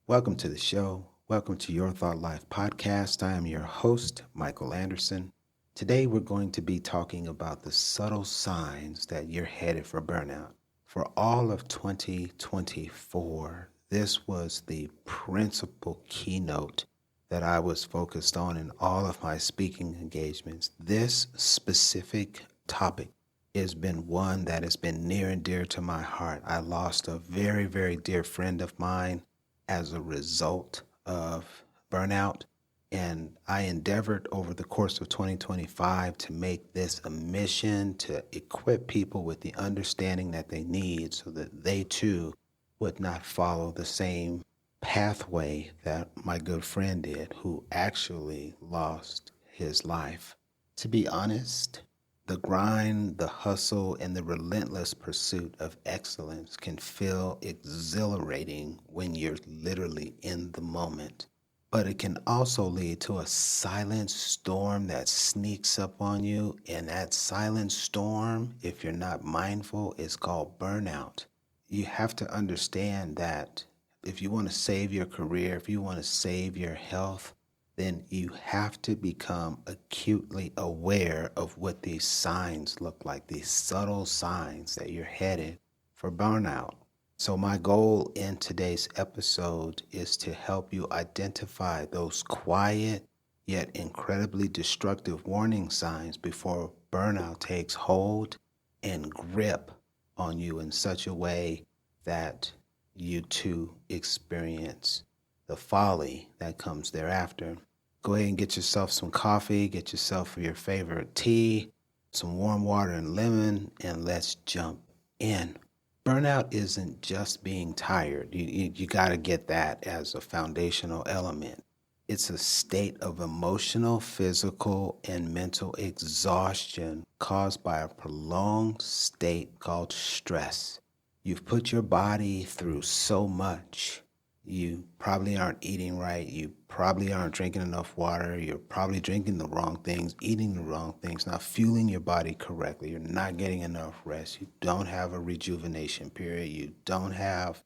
Welcome to the show. Welcome to Your Thought Life podcast. I am your host, Michael Anderson. Today, we're going to be talking about the subtle signs that you're headed for burnout. For all of 2024, this was the principal keynote that I was focused on in all of my speaking engagements. This specific topic has been one that has been near and dear to my heart. I lost a very, very dear friend of mine as a result of burnout. And I endeavored over the course of 2025 to make this a mission to equip people with the understanding that they need so that they too would not follow the same pathway that my good friend did, who actually lost his life. To be honest, the grind, the hustle, and the relentless pursuit of excellence can feel exhilarating when you're literally in the moment. But it can also lead to a silent storm that sneaks up on you. And that silent storm, if you're not mindful, is called burnout. You have to understand that if you want to save your career, if you want to save your health, then you have to become acutely aware of what these signs look like, these subtle signs that you're headed for burnout. So, my goal in today's episode is to help you identify those quiet yet incredibly destructive warning signs before burnout takes hold and grip on you in such a way that you too experience the folly that comes thereafter. Go ahead and get yourself some coffee, get yourself your favorite tea, some warm water and lemon, and let's jump in. Burnout isn't just being tired. You got to get that as a foundational element. It's a state of emotional, physical, and mental exhaustion caused by a prolonged state called stress. You've put your body through so much. You probably aren't eating right. You probably aren't drinking enough water. You're probably drinking the wrong things, eating the wrong things, not fueling your body correctly. You're not getting enough rest. You don't have a rejuvenation period. You don't have,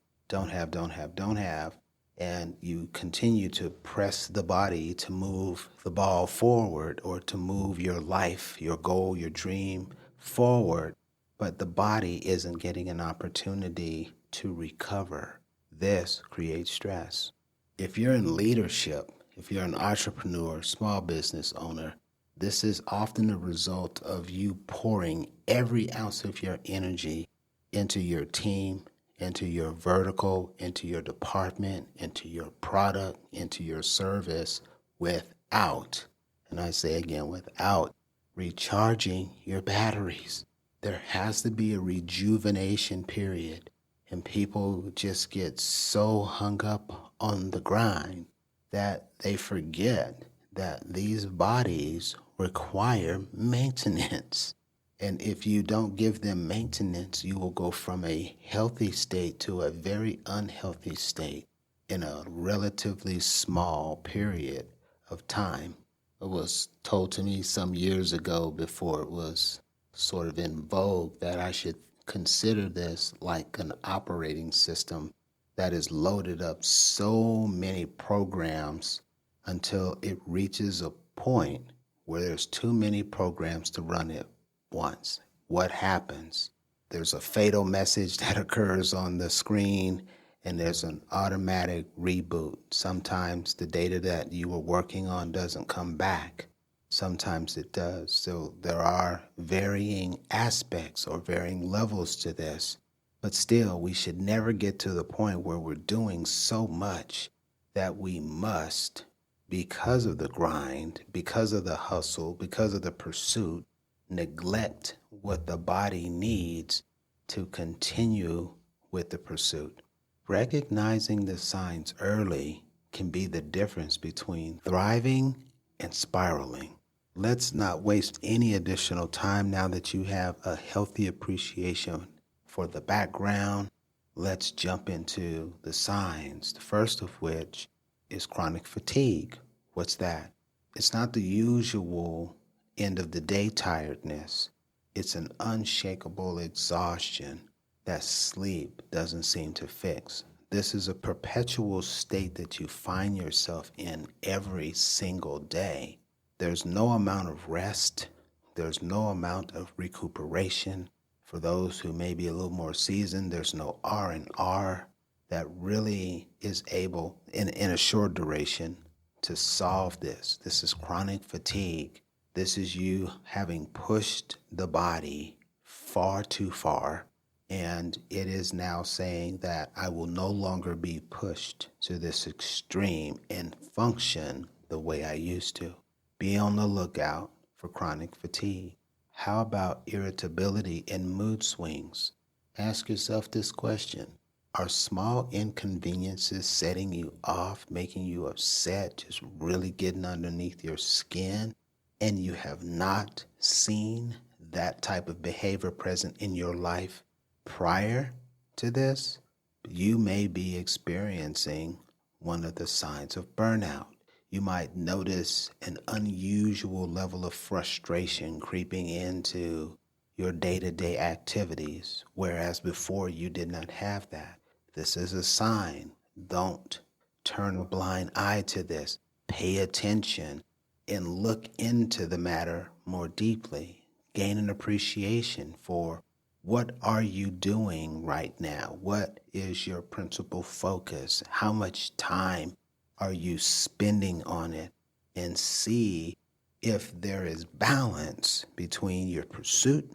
and you continue to press the body to move the ball forward or to move your life, your goal, your dream forward. But the body isn't getting an opportunity to recover. This creates stress. If you're in leadership, if you're an entrepreneur, small business owner, this is often a result of you pouring every ounce of your energy into your team, into your vertical, into your department, into your product, into your service without, and I say again, without recharging your batteries. There has to be a rejuvenation period. And people just get so hung up on the grind that they forget that these bodies require maintenance. And if you don't give them maintenance, you will go from a healthy state to a very unhealthy state in a relatively small period of time. It was told to me some years ago before it was sort of in vogue that I should consider this like an operating system that is loaded up so many programs until it reaches a point where there's too many programs to run at once. What happens? There's a fatal message that occurs on the screen and there's an automatic reboot. Sometimes the data that you were working on doesn't come back. Sometimes it does. So there are varying aspects or varying levels to this. But still, we should never get to the point where we're doing so much that we must, because of the grind, because of the hustle, because of the pursuit, neglect what the body needs to continue with the pursuit. Recognizing the signs early can be the difference between thriving and spiraling. Let's not waste any additional time now that you have a healthy appreciation for the background. Let's jump into the signs, the first of which is chronic fatigue. What's that? It's not the usual end of the day tiredness. It's an unshakable exhaustion that sleep doesn't seem to fix. This is a perpetual state that you find yourself in every single day. There's no amount of rest. There's no amount of recuperation. For those who may be a little more seasoned, there's no R&R that really is able, in a short duration, to solve this. This is chronic fatigue. This is you having pushed the body far too far, and it is now saying that I will no longer be pushed to this extreme and function the way I used to. Be on the lookout for chronic fatigue. How about irritability and mood swings? Ask yourself this question. Are small inconveniences setting you off, making you upset, just really getting underneath your skin, and you have not seen that type of behavior present in your life prior to this? You may be experiencing one of the signs of burnout. You might notice an unusual level of frustration creeping into your day-to-day activities, whereas before you did not have that. This is a sign. Don't turn a blind eye to this. Pay attention and look into the matter more deeply. Gain an appreciation for what are you doing right now? What is your principal focus? How much time are you spending on it? And see if there is balance between your pursuit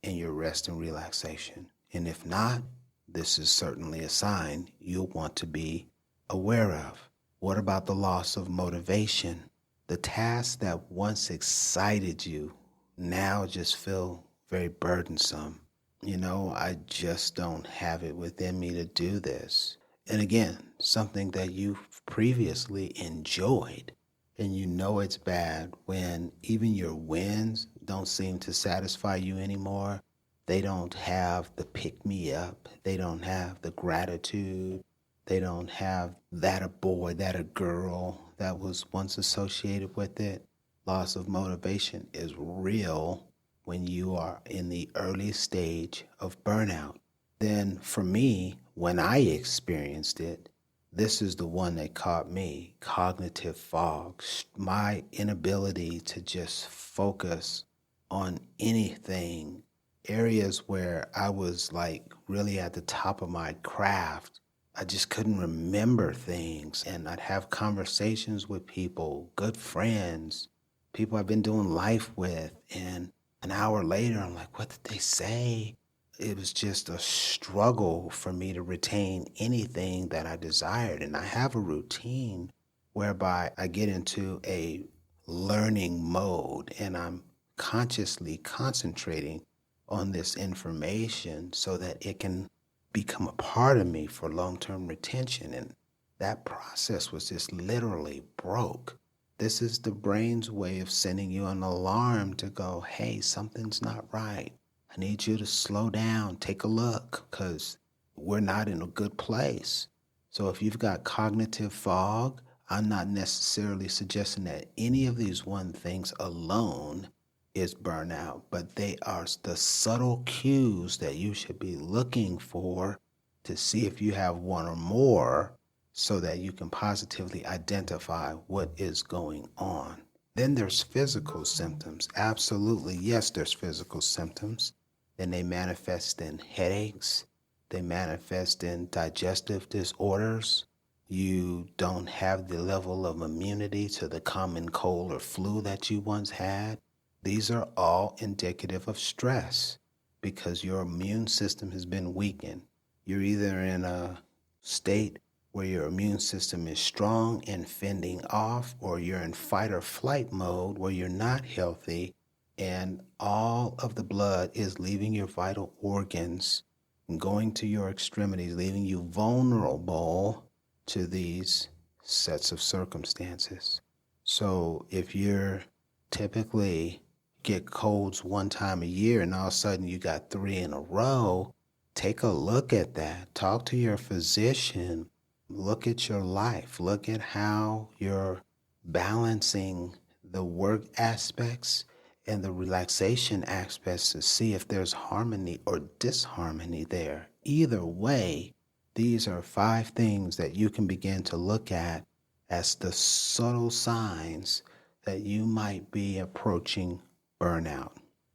and your rest and relaxation. And if not, this is certainly a sign you'll want to be aware of. What about the loss of motivation? The tasks that once excited you now just feel very burdensome. I just don't have it within me to do this. And again, something that you previously enjoyed, and you know it's bad when even your wins don't seem to satisfy you anymore. They don't have the pick me up. They don't have the gratitude. They don't have that a boy, that a girl that was once associated with it. Loss of motivation is real when you are in the early stage of burnout. Then for me, when I experienced it, this is the one that caught me: cognitive fog, my inability to just focus on anything, areas where I was like really at the top of my craft. I just couldn't remember things, and I'd have conversations with people, good friends, people I've been doing life with, and an hour later, I'm like, what did they say? It was just a struggle for me to retain anything that I desired. And I have a routine whereby I get into a learning mode and I'm consciously concentrating on this information so that it can become a part of me for long-term retention. And that process was just literally broke. This is the brain's way of sending you an alarm to go, hey, something's not right. I need you to slow down, take a look, because we're not in a good place. So if you've got cognitive fog, I'm not necessarily suggesting that any of these one things alone is burnout, but they are the subtle cues that you should be looking for to see if you have one or more so that you can positively identify what is going on. Then there's physical symptoms. Absolutely, yes, there's physical symptoms. And they manifest in headaches. They manifest in digestive disorders. You don't have the level of immunity to the common cold or flu that you once had. These are all indicative of stress because your immune system has been weakened. You're either in a state where your immune system is strong and fending off, or you're in fight or flight mode where you're not healthy and all of the blood is leaving your vital organs and going to your extremities, leaving you vulnerable to these sets of circumstances. So if you're typically get colds one time a year and all of a sudden you got 3 in a row, take a look at that. Talk to your physician. Look at your life. Look at how you're balancing the work aspects and the relaxation aspects to see if there's harmony or disharmony there. Either way, These are 5 things that you can begin to look at as the subtle signs that you might be approaching burnout.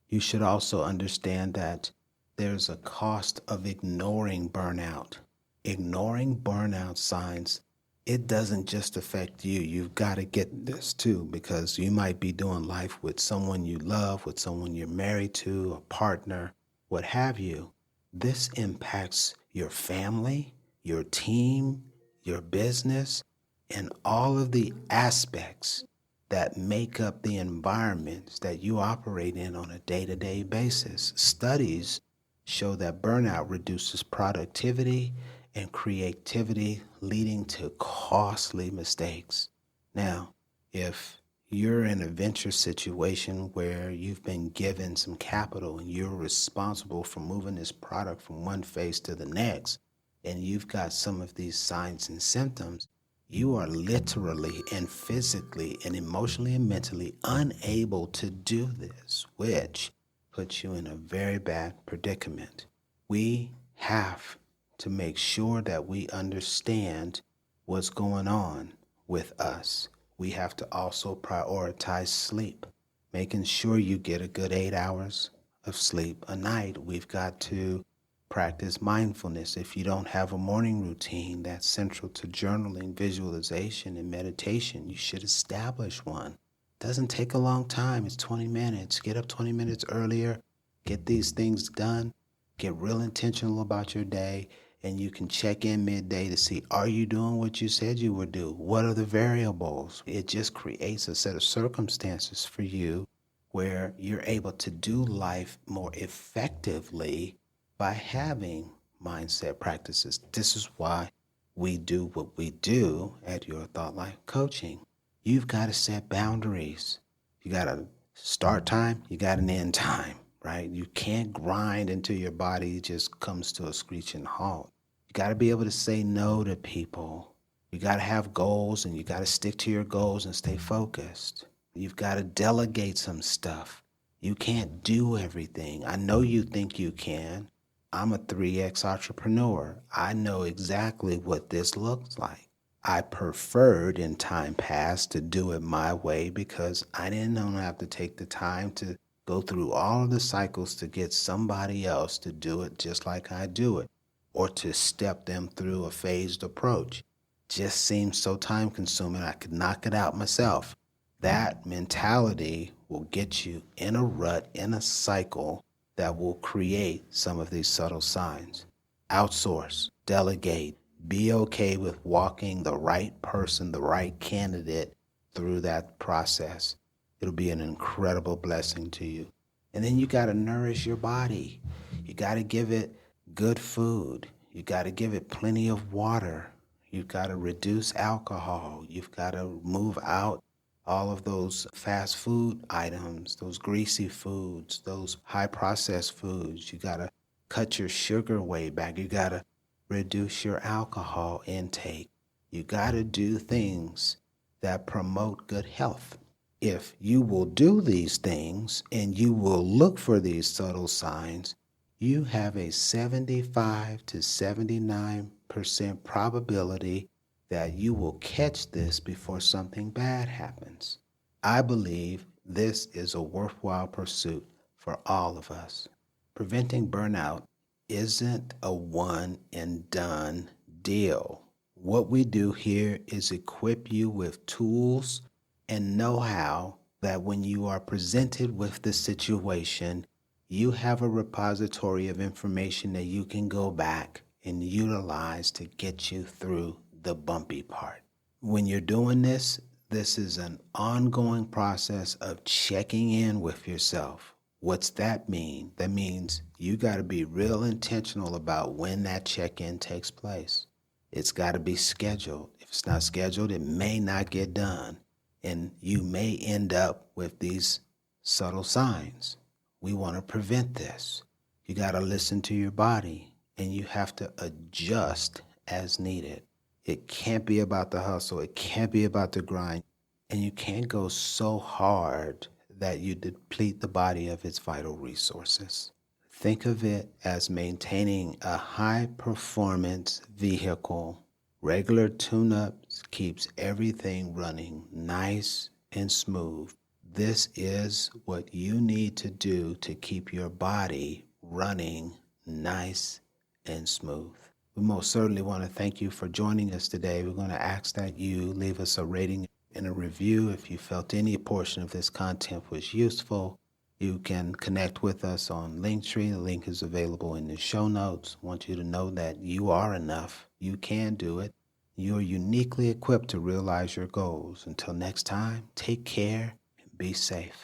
You should also understand that there's a cost of ignoring burnout. Ignoring burnout signs, it doesn't just affect you. You've got to get this too, because you might be doing life with someone you love, with someone you're married to, a partner, what have you. This impacts your family, your team, your business, and all of the aspects that make up the environments that you operate in on a day-to-day basis. Studies show that burnout reduces productivity and creativity, leading to costly mistakes. Now, if you're in a venture situation where you've been given some capital and you're responsible for moving this product from one phase to the next, and you've got some of these signs and symptoms, you are literally and physically and emotionally and mentally unable to do this, which puts you in a very bad predicament. We have to make sure that we understand what's going on with us. We have to also prioritize sleep, making sure you get a good 8 hours of sleep a night. We've got to practice mindfulness. If you don't have a morning routine that's central to journaling, visualization, and meditation, you should establish one. It doesn't take a long time. It's 20 minutes. Get up 20 minutes earlier, get these things done, get real intentional about your day, and you can check in midday to see, are you doing what you said you would do? What are the variables? It just creates a set of circumstances for you where you're able to do life more effectively by having mindset practices. This is why we do what we do at Your Thought Life Coaching. You've got to set boundaries. You got a start time, you got an end time, right? You can't grind until your body just comes to a screeching halt. You got to be able to say no to people. You got to have goals, and you got to stick to your goals and stay focused. You've got to delegate some stuff. You can't do everything. I know you think you can. I'm a 3X entrepreneur. I know exactly what this looks like. I preferred in time past to do it my way because I didn't want to have to take the time to go through all of the cycles to get somebody else to do it just like I do it, or to step them through a phased approach. Just seems so time consuming. I could knock it out myself. That mentality will get you in a rut, in a cycle that will create some of these subtle signs. Outsource, delegate, be okay with walking the right person, the right candidate through that process. It'll be an incredible blessing to you. And then you got to nourish your body. You got to give it good food. You got to give it plenty of water. You've got to reduce alcohol. You've got to move out all of those fast food items, those greasy foods, those high processed foods. You got to cut your sugar way back. You got to reduce your alcohol intake. You got to do things that promote good health. If you will do these things and you will look for these subtle signs, you have a 75 to 79% probability that you will catch this before something bad happens. I believe this is a worthwhile pursuit for all of us. Preventing burnout isn't a one and done deal. What we do here is equip you with tools and know-how that when you are presented with the situation, you have a repository of information that you can go back and utilize to get you through the bumpy part. When you're doing this, this is an ongoing process of checking in with yourself. What's that mean? That means you got to be real intentional about when that check-in takes place. It's got to be scheduled. If it's not scheduled, it may not get done. And you may end up with these subtle signs. We want to prevent this. You got to listen to your body, and you have to adjust as needed. It can't be about the hustle. It can't be about the grind. And you can't go so hard that you deplete the body of its vital resources. Think of it as maintaining a high performance vehicle. Regular tune ups keeps everything running nice and smooth. This is what you need to do to keep your body running nice and smooth. We most certainly want to thank you for joining us today. We're going to ask that you leave us a rating and a review if you felt any portion of this content was useful. You can connect with us on Linktree. The link is available in the show notes. I want you to know that you are enough. You can do it. You're uniquely equipped to realize your goals. Until next time, take care and be safe.